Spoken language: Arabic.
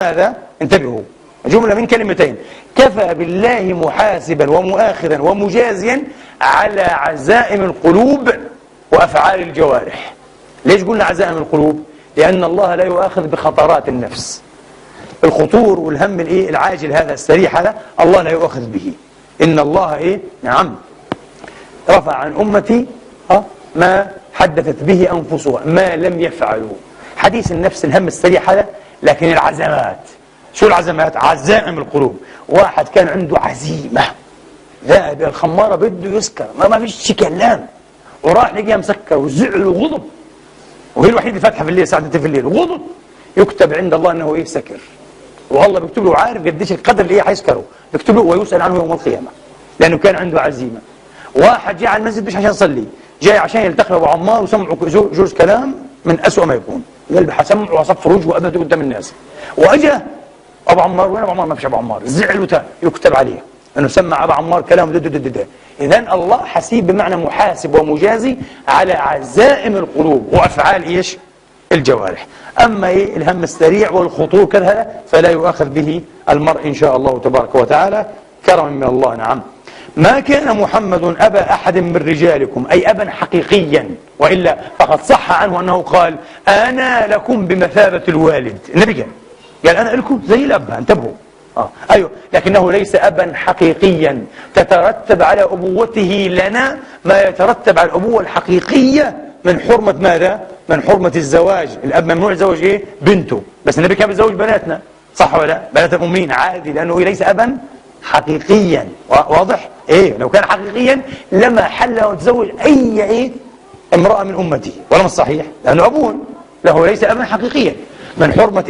ماذا؟ انتبهوا، جملة من كلمتين: كفى بالله محاسبا ومؤاخذا ومجازيا على عزائم القلوب وأفعال الجوارح. ليش قلنا عزائم القلوب؟ لأن الله لا يؤاخذ بخطرات النفس، الخطور والهم العاجل هذا السريع هذا الله لا يؤاخذ به. إن الله نعم رفع عن أمتي ما حدثت به أنفسها ما لم يفعلوا. حديث النفس الهم السريع هذا، لكن العزمات، شو العزمات؟ عزائم القلوب. واحد كان عنده عزيمة، ذهب الخمارة بده يسكر، ما فيش كلام، وراح لقيها مسكر وزعل وغضب، وهي الوحيدة فاتحة في الليل الساعة 2 في الليل وغضب، يكتب عند الله أنه سكر، والله بيكتب له عارف قديش القدر اللي حيسكره، بيكتب له ويسأل عنه يوم القيامة، لأنه كان عنده عزيمة. واحد جاء على المسجد مش عشان يصلي، جاي عشان يلتقي أبو عمار وسمعوا جوز كلام من أسوأ ما يكون، قال حسمع وصف رجل وأبده قدام الناس، وأجا أبو عمار، وين أبو عمار؟ ما فيش أبو عمار، زعل يكتب عليه أنه سمع أبو عمار كلام إذن الله حسيب بمعنى محاسب ومجازي على عزائم القلوب وأفعال الجوارح. أما الهم السريع والخطور كذا فلا يؤاخذ به المرء إن شاء الله تبارك وتعالى كرما من الله. نعم. ما كان محمد أبا أحد من رجالكم، أي أبا حقيقيا، وإلا فقد صح عنه أنه قال أنا لكم بمثابة الوالد. النبي قال أنا لكم زي الأب، انتبهوا. أيوه، لكنه ليس أبا حقيقيا تترتب على أبوته لنا ما يترتب على الأبوة الحقيقية من حرمة ماذا؟ من حرمة الزواج. الأب ممنوع يتزوج بنته، بس النبي كان بيتزوج بناتنا، صح ولا لا؟ بنات المؤمنين عادي، لأنه ليس أبا حقيقيا. واضح؟ لو كان حقيقيا لما حل وتزوج أي امرأة من أمته، ولا مش صحيح؟ لأنه أبوه له ليس أبا حقيقيا من حرمة